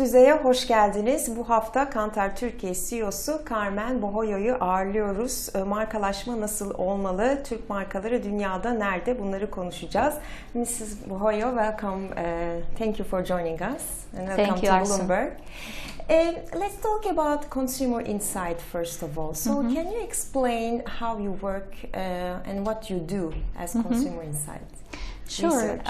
Düzey'e hoş geldiniz. Bu hafta Kantar Türkiye CEO'su Carmen Bohoyo'yu ağırlıyoruz. Markalaşma nasıl olmalı? Türk markaları dünyada nerede? Bunları konuşacağız. Mrs. Bohoyo, welcome. Thank you for joining us. And welcome Thank you, to Arzu. Bloomberg. Let's talk about consumer insight first of all. So can you explain how you work and what you do as consumer insight? Sure.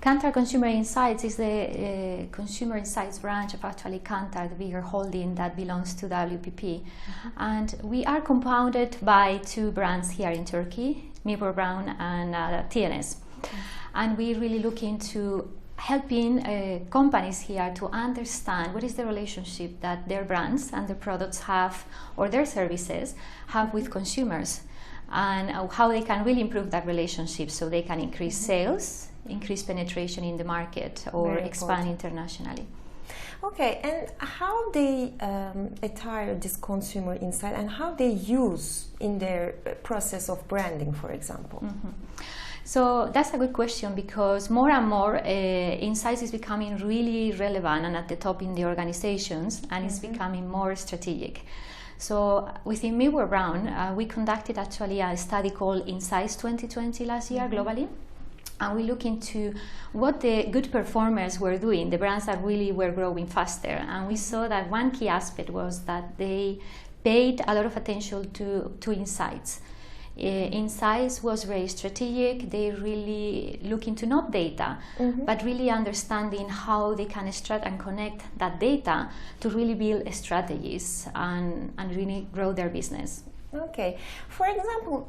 Kantar Consumer Insights is the consumer insights branch of actually Kantar, the bigger holding that belongs to WPP. And we are compounded by two brands here in Turkey, Millward and TNS. And we really look into helping companies here to understand what is the relationship that their brands and their products have, or their services have with consumers, and how they can really improve that relationship so they can increase sales, increase penetration in the market, or expand internationally. Okay, and how they attire this consumer insight and how they use in their process of branding, for example? So that's a good question, because more and more insights is becoming really relevant and at the top in the organizations, and it's becoming more strategic. So within Millward we conducted actually a study called Insights 2020 last year globally, and we looked into what the good performers were doing, the brands that really were growing faster, and we saw that one key aspect was that they paid a lot of attention to insights. Insights was very strategic. They really look into not data, but really understanding how they can extract and connect that data to really build strategies and really grow their business. Okay. For example,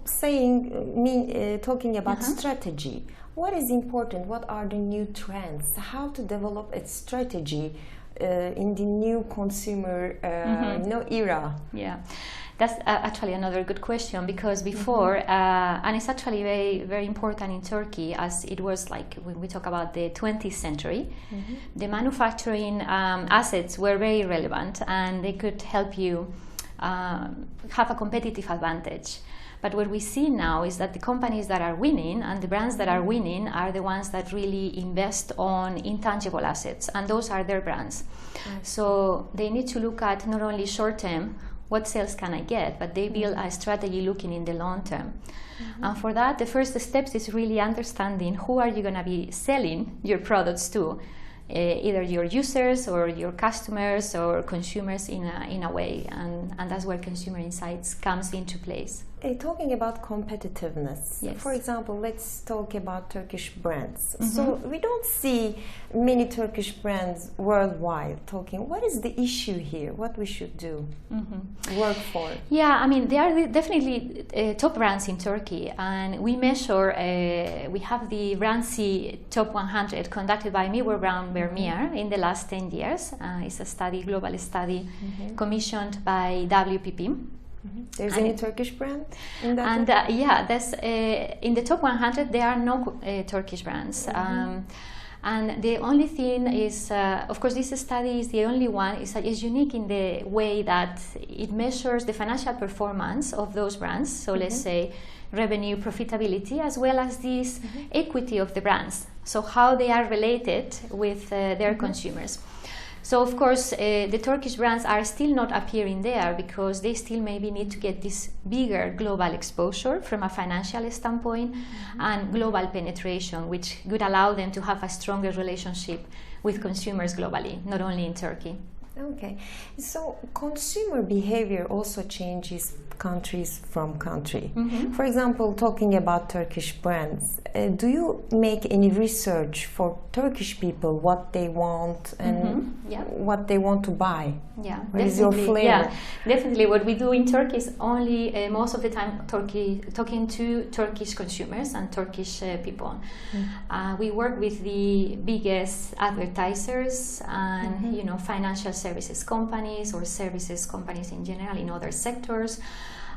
talking about strategy, what is important? What are the new trends? How to develop a strategy in the new consumer era? Yeah. That's actually another good question, because before, and it's actually very, very important in Turkey, as it was like when we talk about the 20th century, the manufacturing assets were very relevant and they could help you have a competitive advantage. But what we see now is that the companies that are winning and the brands that are winning are the ones that really invest on intangible assets, and those are their brands. So they need to look at not only short term, what sales can I get, but they build a strategy looking in the long term. And for that, the first steps is really understanding who are you going to be selling your products to, either your users or your customers or consumers in a way, and that's where consumer insights comes into place. Talking about competitiveness, yes. For example, let's talk about Turkish brands. So we don't see many Turkish brands worldwide talking. What is the issue here? What we should do, work for? Yeah, I mean, they are definitely top brands in Turkey, and we measure, we have the Brandsy Top 100 conducted by Millward Vermeer in the last 10 years. It's a study, global study, commissioned by WPP. There's any Turkish brand in that? And there's in the top 100 there are no Turkish brands. And the only thing is, of course, this study is the only one. Is unique in the way that it measures the financial performance of those brands. So let's say revenue, profitability, as well as this equity of the brands. So how they are related with their consumers. So of course, the Turkish brands are still not appearing there because they still maybe need to get this bigger global exposure from a financial standpoint and global penetration, which would allow them to have a stronger relationship with consumers globally, not only in Turkey. Okay, so consumer behavior also changes countries from country. For example, talking about Turkish brands, do you make any research for Turkish people, what they want and what they want to buy? Yeah, what is your flavor? Yeah, definitely. What we do in Turkey is only most of the time talking to Turkish consumers and Turkish people. We work with the biggest advertisers and financial services companies or services companies in general in other sectors.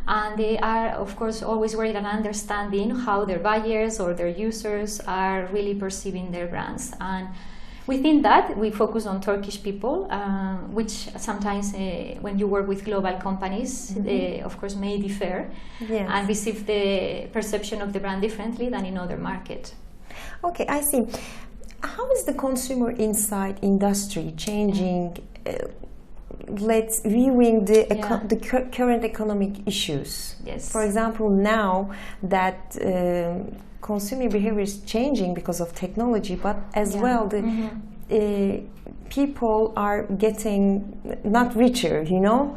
And they are, of course, always worried and understanding how their buyers or their users are really perceiving their brands. And within that, we focus on Turkish people, which sometimes when you work with global companies, they, of course, may differ and receive the perception of the brand differently than in other markets. Okay, I see. How is the consumer insight industry changing? Let's viewing the current economic issues. Yes. For example, now that consumer behavior is changing because of technology, but as well the people are getting not richer,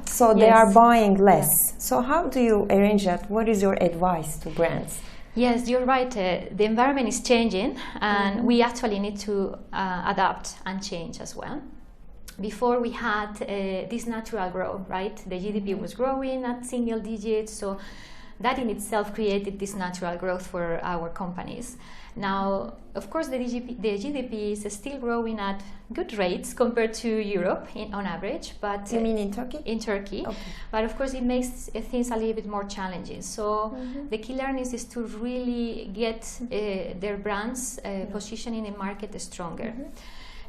so they are buying less. So how do you arrange that? What is your advice to brands? Yes, you're right. The environment is changing, and we actually need to adapt and change as well. Before we had this natural growth, right? The GDP was growing at single digits, so that in itself created this natural growth for our companies. Now, of course, the GDP is still growing at good rates compared to Europe on average. But you mean in Turkey? In Turkey. Okay. But of course, it makes things a little bit more challenging. So the key learning is to really get their brands positioning in the market stronger.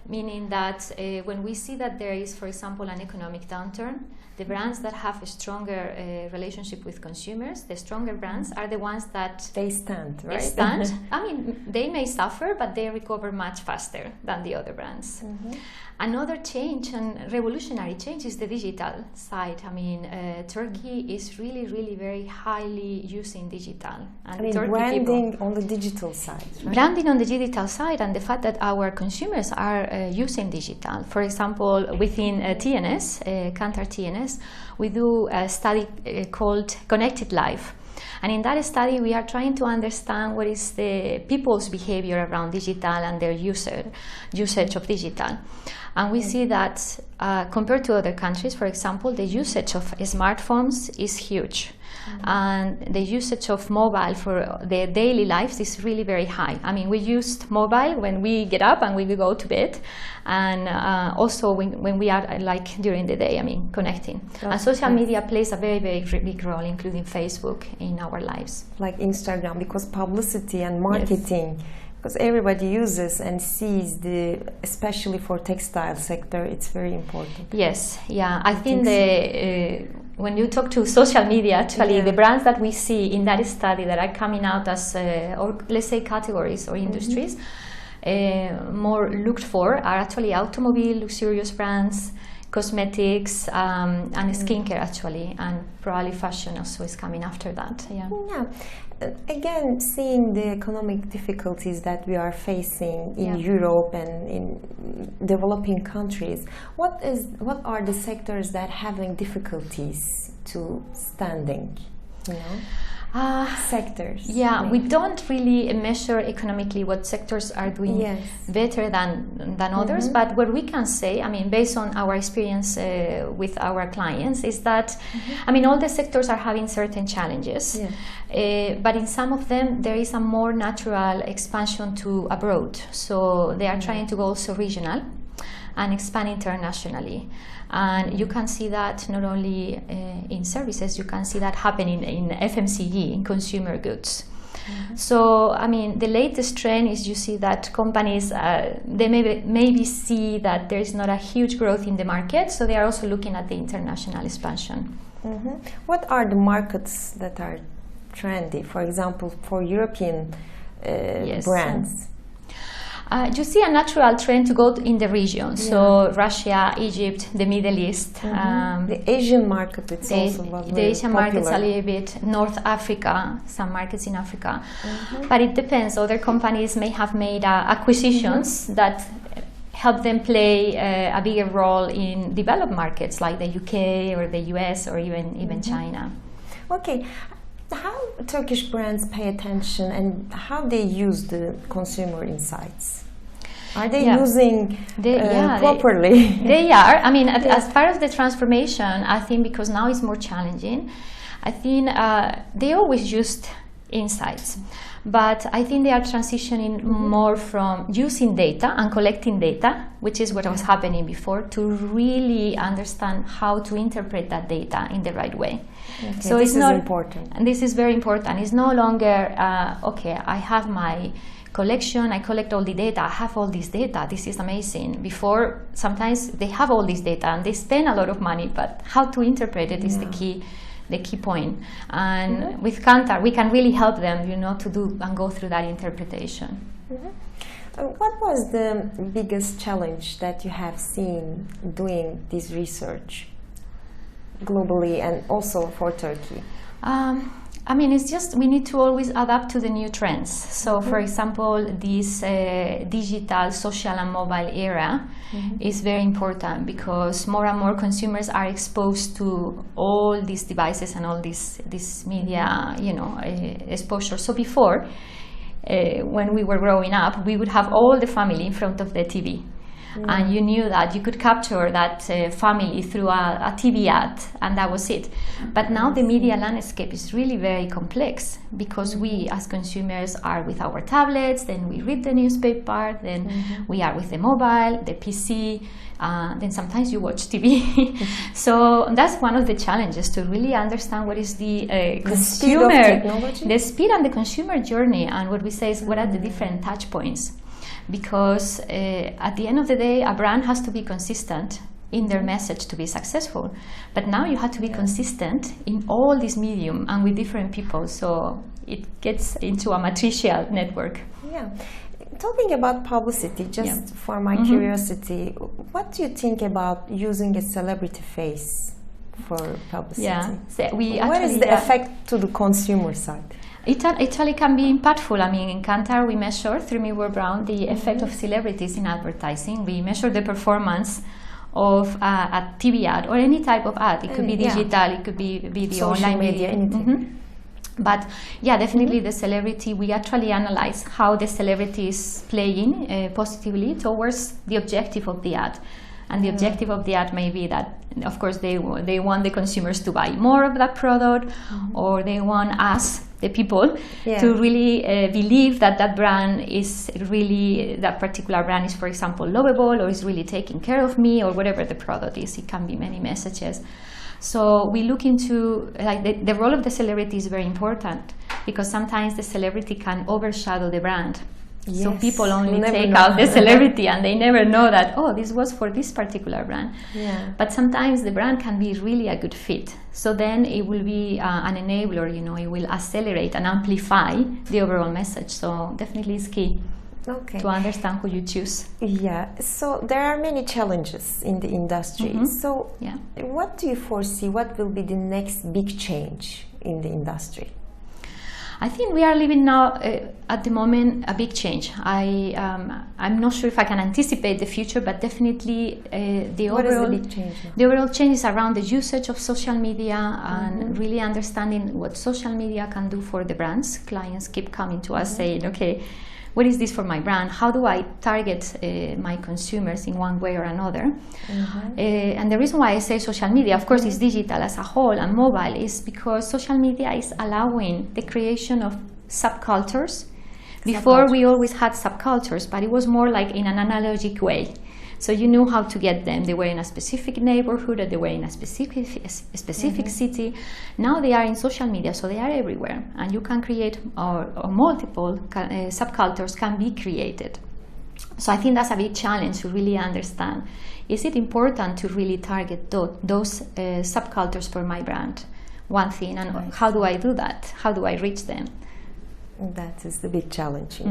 Meaning that when we see that there is, for example, an economic downturn, the brands that have a stronger relationship with consumers, the stronger brands are the ones that they stand, right? They stand. I mean, they may suffer, but they recover much faster than the other brands. Another change and revolutionary change is the digital side. I mean, Turkey is really, really very highly using digital. And branding on the digital side. Right? Branding on the digital side, and the fact that our consumers are using digital. For example, within TNS, Kantar TNS, we do a study called Connected Life. And in that study, we are trying to understand what is the people's behavior around digital and their usage of digital. And we see that compared to other countries, for example, the usage of smartphones is huge. And the usage of mobile for their daily lives is really very high. I mean, we use mobile when we get up and we go to bed, and also when we are during the day, connecting. And social media plays a very, very big role, including Facebook, in our lives. Like Instagram, because publicity and marketing. Yes. Because everybody uses and sees especially for textile sector, it's very important. Yes, yeah. I think when you talk to social media, actually, the brands that we see in that study that are coming out as, or let's say categories or industries, more looked for are actually automobile, luxurious brands, cosmetics, and skincare actually, and probably fashion also is coming after that. Yeah. Again, seeing the economic difficulties that we are facing in Europe and in developing countries, what are the sectors that having difficulties to standing? Sectors. Yeah, we don't really measure economically what sectors are doing better than others, but what we can say, based on our experience with our clients, is that, all the sectors are having certain challenges, but in some of them there is a more natural expansion to abroad. So they are trying to go also regional and expand internationally. And you can see that not only in services, you can see that happening in FMCG, in consumer goods. So, the latest trend is you see that companies, they maybe see that there is not a huge growth in the market, so they are also looking at the international expansion. What are the markets that are trendy, for example, for European brands? You see a natural trend to go in the region. So Russia, Egypt, the Middle East. The Asian market, it's also very the Asian popular. markets a little bit. North Africa, some markets in Africa. But it depends. Other companies may have made acquisitions that help them play a bigger role in developed markets like the UK or the US or even China. Okay. How Turkish brands pay attention and how they use the consumer insights? Are they using properly? They are. As part of the transformation, I think because now it's more challenging, I think they always used insights. But I think they are transitioning more from using data and collecting data, which is what was happening before, to really understand how to interpret that data in the right way. So this is important. And this is very important. It's no longer, I have my collection, I collect all the data, I have all this data, this is amazing. Before, sometimes they have all this data and they spend a lot of money, but how to interpret it is the key point. And with Kantar, we can really help them, to do and go through that interpretation. What was the biggest challenge that you have seen doing this research globally and also for Turkey? I mean, it's just we need to always adapt to the new trends. So, for example, this digital, social, and mobile era is very important because more and more consumers are exposed to all these devices and all this media, exposure. So before, when we were growing up, we would have all the family in front of the TV. And you knew that you could capture that family through a TV ad, and that was it. But now the media landscape is really very complex because we as consumers are with our tablets, then we read the newspaper, then we are with the mobile, the PC, then sometimes you watch TV. So that's one of the challenges, to really understand what is the consumer, the speed and the consumer journey, and what we say is what are the different touch points. Because at the end of the day, a brand has to be consistent in their message to be successful. But now you have to be consistent in all this medium and with different people. So it gets into a matricial network. Yeah. Talking about publicity, just for my curiosity, what do you think about using a celebrity face for publicity? Yeah. So what is the effect to the consumer side? It actually can be impactful. I mean, in Kantar, we measure through Millward Brown the effect of celebrities in advertising. We measure the performance of a TV ad or any type of ad. It could be digital, it could be video, social online media, anything. But yeah, definitely the celebrity, we actually analyze how the celebrity is playing positively towards the objective of the ad. And the objective of the ad may be that, of course, they want the consumers to buy more of that product, or they want us, the people, to really believe that that brand is really, that particular brand is, for example, lovable, or is really taking care of me, or whatever the product is. It can be many messages. So we look into, like, the role of the celebrity is very important, because sometimes the celebrity can overshadow the brand. Yes. So people only take out the celebrity and they never know that, oh, this was for this particular brand. Yeah. But sometimes the brand can be really a good fit. So then it will be an enabler, it will accelerate and amplify the overall message. So definitely it's key to understand who you choose. Yeah, so there are many challenges in the industry. So what do you foresee? What will be the next big change in the industry? I think we are living now, at the moment, a big change. I'm not sure if I can anticipate the future, but definitely the overall change is around the usage of social media and really understanding what social media can do for the brands. Clients keep coming to us saying, okay, what is this for my brand? How do I target my consumers in one way or another? And the reason why I say social media, of course, is digital as a whole and mobile, is because social media is allowing the creation of subcultures. Before, we always had subcultures, but it was more like in an analogic way. So you knew how to get them. They were in a specific neighborhood, or they were in a specific city. Now they are in social media, so they are everywhere. And you can create, or multiple subcultures can be created. So I think that's a big challenge to really understand. Is it important to really target those subcultures for my brand? One thing, and how do I do that? How do I reach them? That is the big challenge.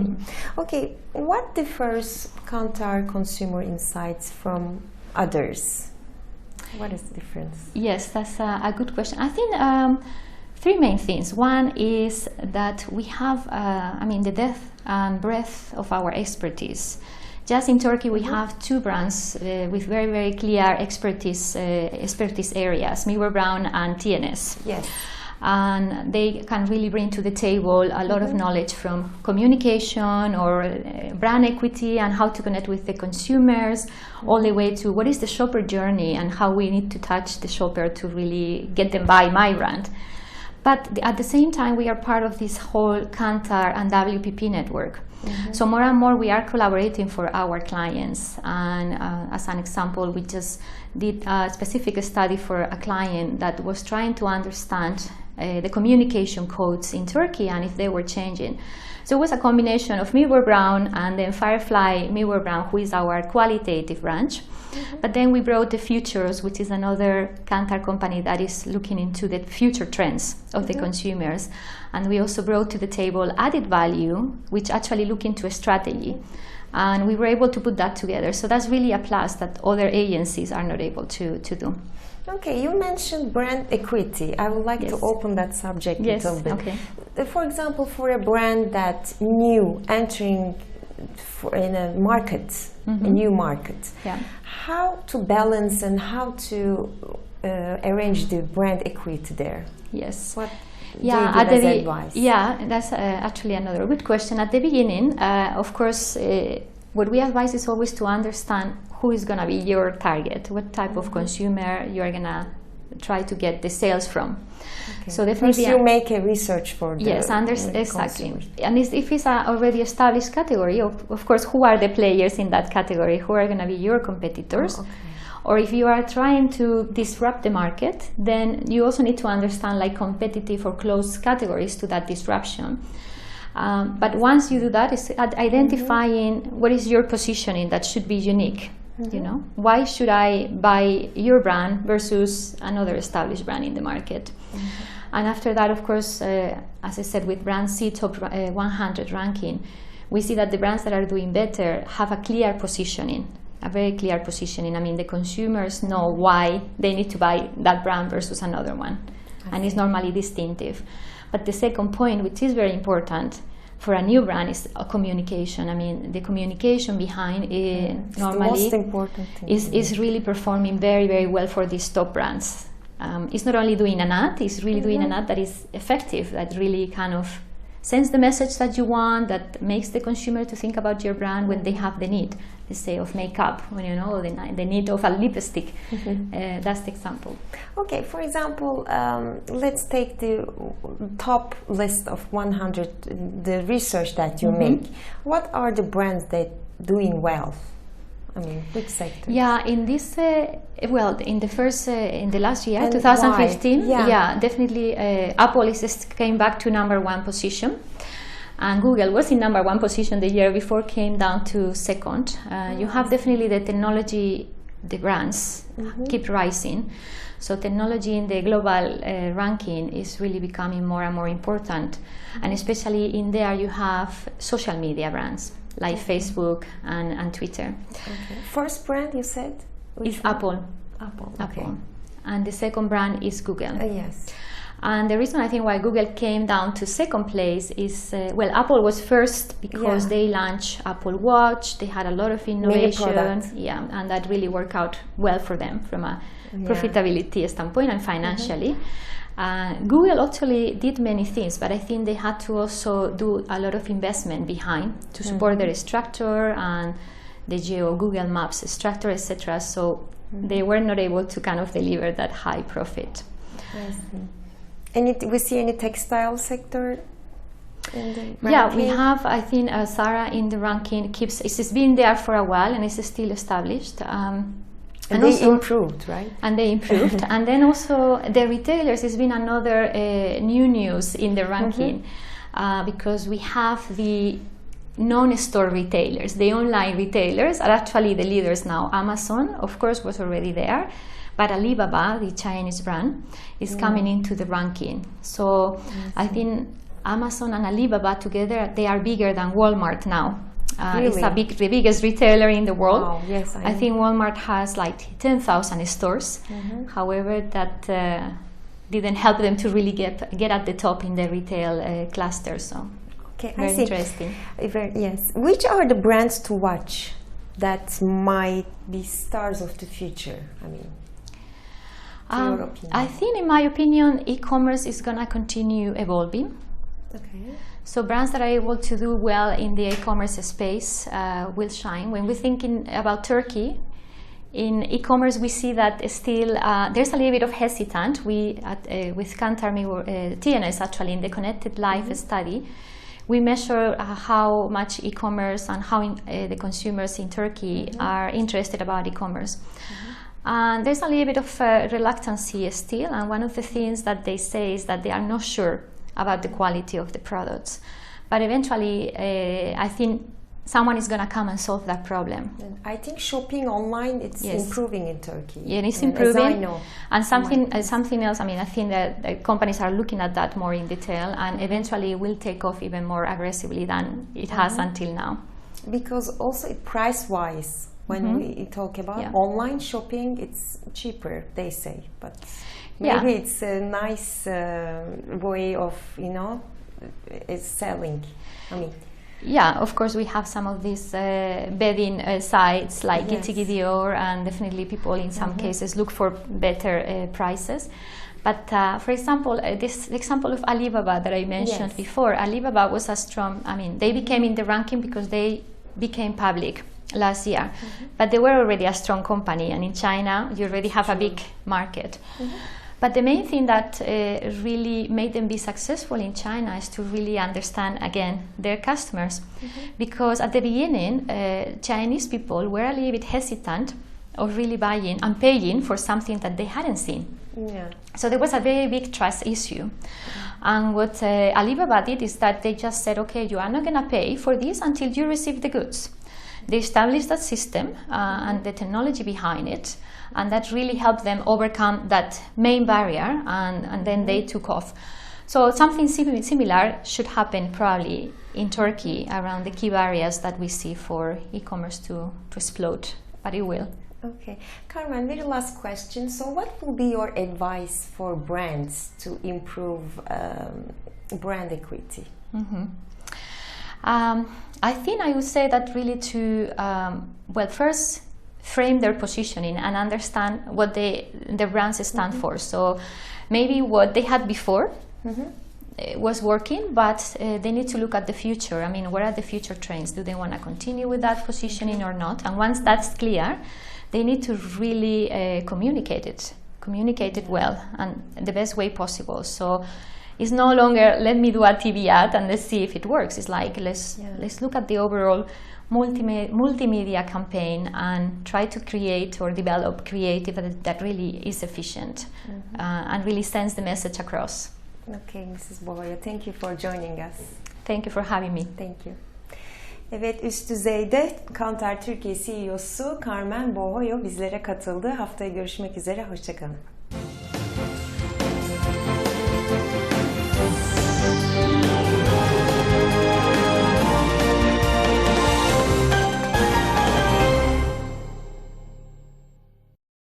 Okay, what differs Kantar Consumer Insights from others? What is the difference? Yes, that's a good question. I think three main things. One is that we have, the depth and breadth of our expertise. Just in Turkey, we have two brands with very, very clear expertise areas, Millward Brown and TNS. Yes. And they can really bring to the table a lot of knowledge from communication or brand equity and how to connect with the consumers, all the way to what is the shopper journey and how we need to touch the shopper to really get them buy my brand. But at the same time, we are part of this whole Kantar and WPP network. So more and more we are collaborating for our clients. And as an example, we just did a specific study for a client that was trying to understand the communication codes in Turkey and if they were changing. So it was a combination of Millward Brown and then Firefly Millward Brown, who is our qualitative branch. But then we brought the Futures, which is another Kantar company that is looking into the future trends of the consumers. And we also brought to the table Added Value, which actually look into a strategy. And we were able to put that together. So that's really a plus that other agencies are not able to do. Okay, you mentioned brand equity. I would like to open that subject a little bit. Okay. For example, for a brand that's new, entering in a market, a new market, how to balance and how to arrange the brand equity there? Yes. What do you give as advice? Yeah, that's actually another good question. At the beginning, of course, what we advise is always to understand who is going to be your target, what type of consumer you're going to try to get the sales from. Okay. So definitely, first you make a research for the exactly. consumers. And if it's an already established category, of course, who are the players in that category? Who are going to be your competitors? Oh, okay. Or if you are trying to disrupt the market, then you also need to understand like competitive or closed categories to that disruption. But once you do that, it's identifying what is your positioning that should be unique. You know, why should I buy your brand versus another established brand in the market? And after that, of course, as I said, with Brand C Top 100 ranking, we see that the brands that are doing better have a clear positioning, a very clear positioning. I mean, the consumers know why they need to buy that brand versus another one, and it's normally distinctive. But the second point, which is very important for a new brand, is communication. I mean, the communication behind it normally the most important thing. is really performing very, very well for these top brands. It's not only doing an ad, it's really doing an ad that is effective, that really kind of sends the message that you want, that makes the consumer to think about your brand when they have the need, let's say, of makeup, when you know the need of a lipstick. That's the example. Okay, for example, let's take the top list of 100, the research that you make. What are the brands that doing well? I mean, which sector? Yeah, in this, in the last year, and 2015, definitely Apple came back to #1 position. And Google was in #1 position the year before, came down to second. You have definitely the technology, the brands keep rising. So technology in the global ranking is really becoming more and more important. And especially in there you have social media brands like Facebook and Twitter. Okay. First brand you said? Is Apple. Apple. Apple. And the second brand is Google. Yes. And the reason I think why Google came down to second place is, Apple was first because they launched Apple Watch. They had a lot of innovation, and that really worked out well for them from a profitability standpoint and financially. Google actually did many things, but I think they had to also do a lot of investment behind to support their structure and the Google Maps structure, etc. So they were not able to kind of deliver that high profit. I see. We see any textile sector in the ranking? Yeah, we have, I think, Zara in the ranking it's been there for a while and it's still established. And they improved, right? And they improved. And then also the retailers has been another new news in the ranking because we have the non-store retailers. The online retailers are actually the leaders now. Amazon, of course, was already there. But Alibaba, the Chinese brand, is coming into the ranking. So I think Amazon and Alibaba together, they are bigger than Walmart now. Really? It's the biggest retailer in the world. Wow, yes, I think Walmart has like 10,000 stores. However, that didn't help them to really get at the top in the retail cluster. So very interesting. Yes. Which are the brands to watch that might be stars of the future? I mean, I think, in my opinion, e-commerce is going to continue evolving. Okay. So brands that are able to do well in the e-commerce space will shine. When we're thinking about Turkey, in e-commerce we see that still there's a little bit of hesitant. We with Kantar TNS actually in the Connected Life study, we measure how much e-commerce and how the consumers in Turkey are interested about e-commerce. And there's a little bit of reluctancy still, and one of the things that they say is that they are not sure about the quality of the products. But eventually, I think someone is going to come and solve that problem. And I think shopping online, it's improving in Turkey. Yeah, it's improving. As I know. And something else, I mean, I think that companies are looking at that more in detail, and eventually will take off even more aggressively than it has until now. Because also price-wise, when we talk about online shopping, it's cheaper, they say, but maybe it's a nice way of, it's selling. I mean, yeah, of course, we have some of these bedding sites like Itigidior, and definitely people in some cases look for better prices. But for example, the example of Alibaba that I mentioned before, Alibaba was a strong, they became in the ranking because they became public last year, but they were already a strong company, and in China you already have a big market. But the main thing that really made them be successful in China is to really understand, again, their customers. Because at the beginning, Chinese people were a little bit hesitant of really buying and paying for something that they hadn't seen. So there was a very big trust issue. And what Alibaba did is that they just said, okay, you are not going to pay for this until you receive the goods. They established that system and the technology behind it, and that really helped them overcome that main barrier, and then they took off. So something similar should happen probably in Turkey around the key barriers that we see for e-commerce to explode, but it will. Okay. Carmen, very last question. So what will be your advice for brands to improve brand equity? I think I would say that really to, first frame their positioning and understand what their brands stand for. So maybe what they had before was working, but they need to look at the future. What are the future trends? Do they want to continue with that positioning or not? And once that's clear, they need to really communicate it well and the best way possible. So it's no longer, let me do a TV ad and let's see if it works. It's like, let's look at the overall multimedia campaign and try to create or develop creative that really is efficient and really sends the message across. Okay, Mrs. Bohoyo, thank you for joining us. Thank you for having me. Thank you. Evet, üst düzeyde Kantar Türkiye CEO'su Carmen Bohoyo bizlere katıldı. Haftaya görüşmek üzere, hoşça kalın.